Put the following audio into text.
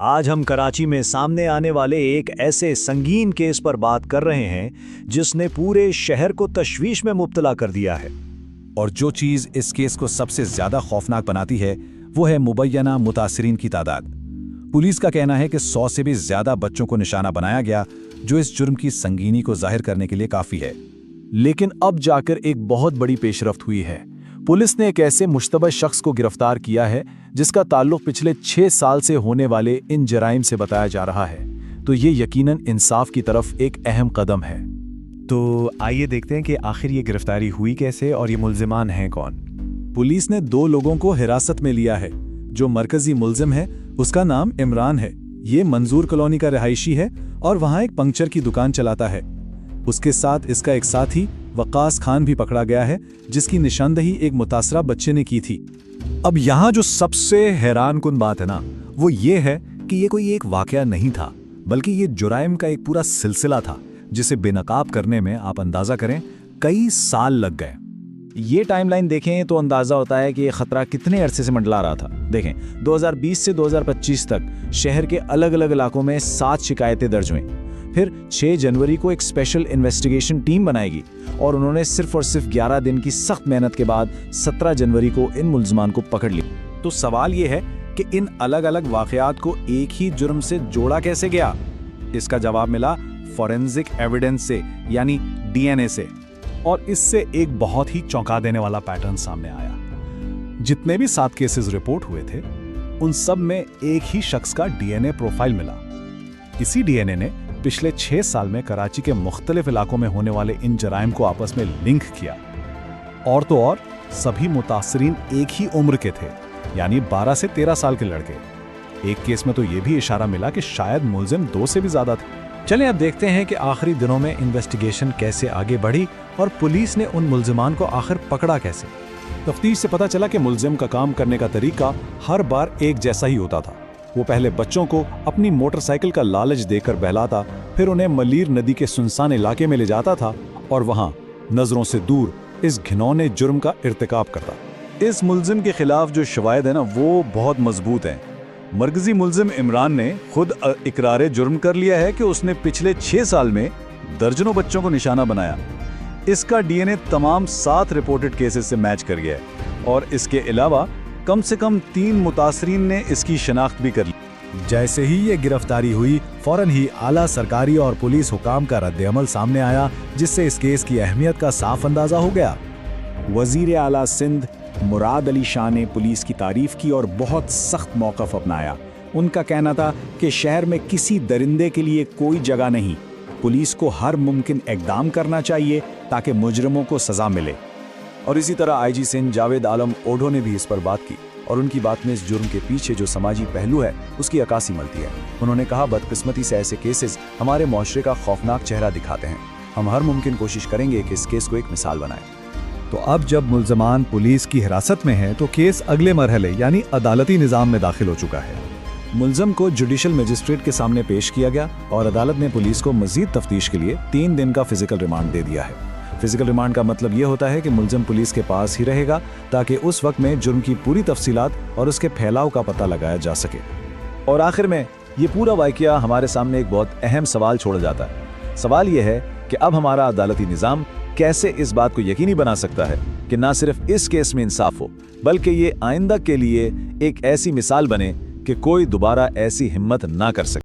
آج ہم کراچی میں سامنے آنے والے ایک ایسے سنگین کیس پر بات کر رہے ہیں جس نے پورے شہر کو تشویش میں مبتلا کر دیا ہے۔ اور جو چیز اس کیس کو سب سے زیادہ خوفناک بناتی ہے وہ ہے مبینہ متاثرین کی تعداد۔ پولیس کا کہنا ہے کہ 100 سے بھی زیادہ بچوں کو نشانہ بنایا گیا، جو اس جرم کی سنگینی کو ظاہر کرنے کے لیے کافی ہے۔ لیکن اب جا کر ایک بہت بڑی پیش رفت ہوئی ہے۔ پولیس نے ایک ایسے مشتبہ شخص کو گرفتار کیا ہے جس کا تعلق پچھلے 6 سال سے ہونے والے ان جرائم سے بتایا جا رہا ہے، تو یہ یقیناً انصاف کی طرف ایک اہم قدم ہے۔ تو آئیے دیکھتے ہیں کہ آخر یہ گرفتاری ہوئی کیسے اور یہ ملزمان ہیں کون۔ پولیس نے 2 لوگوں کو حراست میں لیا ہے۔ جو مرکزی ملزم ہے اس کا نام عمران ہے۔ یہ منظور کالونی کا رہائشی ہے اور وہاں ایک پنکچر کی دکان چلاتا ہے۔ اس کے ساتھ اس کا ایک ساتھی وقاص خان بھی پکڑا گیا ہے، جس کی نشاندہی ایک متاثرہ بچے نے کی تھی۔ اب یہاں جو سب سے حیران کن بات ہے نا، وہ یہ ہے کہ یہ کوئی ایک واقعہ نہیں تھا، بلکہ یہ جرائم کا ایک پورا سلسلہ تھا، جسے بے نقاب کرنے میں آپ اندازہ کریں کئی سال لگ گئے۔ یہ ٹائم لائن دیکھیں تو اندازہ ہوتا ہے کہ یہ خطرہ کتنے عرصے سے منڈلا رہا تھا۔ دیکھیں 2020 سے 2025 تک شہر کے الگ الگ علاقوں میں 7 شکایتیں درج ہوئیں۔ پھر 6 جنوری کو ایک اسپیشل انویسٹیگیشن ٹیم بنائے گی اور انہوں نے صرف اور صرف 11 دن کی سخت محنت کے بعد 17 جنوری کو ان ملزمان کو پکڑ لیا۔ تو سوال یہ ہے کہ ان الگ الگ واقعات کو ایک ہی جرم سے جوڑا کیسے گیا؟ اس کا جواب ملا فورینزک ایویڈنس سے، یعنی ڈی این اے سے۔ اور اس سے ایک بہت ہی چونکا دینے والا پیٹرن سامنے آیا۔ جتنے بھی 7 کیسز رپورٹ ہوئے تھے ان سب میں ایک ہی شخص کا ڈی این اے پروفائل ملا۔ اسی ڈی این اے نے پچھلے 6 سال میں کراچی کے مختلف علاقوں میں ہونے والے ان جرائم کو آپس میں لنک کیا۔ اور تو اور سبھی متاثرین ایک ہی عمر کے تھے، یعنی 12 سے 13 سال کے لڑکے۔ ایک کیس میں تو یہ بھی اشارہ ملا کہ شاید ملزم 2 سے بھی زیادہ تھے۔ چلیں اب دیکھتے ہیں کہ آخری دنوں میں انویسٹیگیشن کیسے آگے بڑھی اور پولیس نے ان ملزمان کو آخر پکڑا کیسے۔ تفتیش سے پتہ چلا کہ ملزم کا کام کرنے کا طریقہ ہر بار ایک جیسا ہی ہوتا تھا۔ وہ پہلے بچوں کو اپنی موٹر سائیکل کا لالچ دے کر بہلاتا، پھر انہیں ملیر ندی کے سنسان علاقے میں لے جاتا تھا اور وہاں نظروں سے دور اس گھنونے جرم کا ارتکاب کرتا۔ اس ملزم کے خلاف جو شواہد ہیں نا وہ بہت مضبوط ہیں۔ مرکزی ملزم عمران نے خود اقرار جرم کر لیا ہے کہ اس نے پچھلے 6 سال میں درجنوں بچوں کو نشانہ بنایا۔ اس کا ڈی این اے تمام 7 رپورٹڈ کیسز سے میچ کر گیا ہے اور اس کے علاوہ کم سے کم 3 متاثرین نے اس کی شناخت بھی کر لی۔ جیسے ہی یہ گرفتاری ہوئی، فوراً ہی اعلیٰ سرکاری اور پولیس حکام کا رد عمل سامنے آیا، جس سے اس کیس کی اہمیت کا صاف اندازہ ہو گیا۔ وزیر اعلیٰ سندھ مراد علی شاہ نے پولیس کی تعریف کی اور بہت سخت موقف اپنایا۔ ان کا کہنا تھا کہ شہر میں کسی درندے کے لیے کوئی جگہ نہیں، پولیس کو ہر ممکن اقدام کرنا چاہیے تاکہ مجرموں کو سزا ملے۔ اور اسی طرح آئی جی سندھ جاوید عالم اوڈھو نے بھی اس پر بات کی اور ان کی بات میں اس جرم کے پیچھے جو سماجی پہلو ہے اس کی عکاسی ملتی ہے۔ انہوں نے کہا بدقسمتی سے ایسے کیسز ہمارے معاشرے کا خوفناک چہرہ دکھاتے ہیں۔ ہم ہر ممکن کوشش کریں گے کہ اس کیس کو ایک مثال بنائیں۔ تو اب جب ملزمان پولیس کی حراست میں ہیں تو کیس اگلے مرحلے یعنی عدالتی نظام میں داخل ہو چکا ہے۔ ملزم کو جوڈیشل مجسٹریٹ کے سامنے پیش کیا گیا اور عدالت نے پولیس کو مزید تفتیش کے لیے 3 دن کا فزیکل ریمانڈ دے دیا ہے۔ فزیکل ریمانڈ کا مطلب یہ ہوتا ہے کہ ملزم پولیس کے پاس ہی رہے گا تاکہ اس وقت میں جرم کی پوری تفصیلات اور اس کے پھیلاؤ کا پتہ لگایا جا سکے۔ اور آخر میں یہ پورا واقعہ ہمارے سامنے ایک بہت اہم سوال چھوڑ جاتا ہے۔ سوال یہ ہے کہ اب ہمارا عدالتی نظام کیسے اس بات کو یقینی بنا سکتا ہے کہ نہ صرف اس کیس میں انصاف ہو بلکہ یہ آئندہ کے لیے ایک ایسی مثال بنے کہ کوئی دوبارہ ایسی ہمت نہ کر سکے۔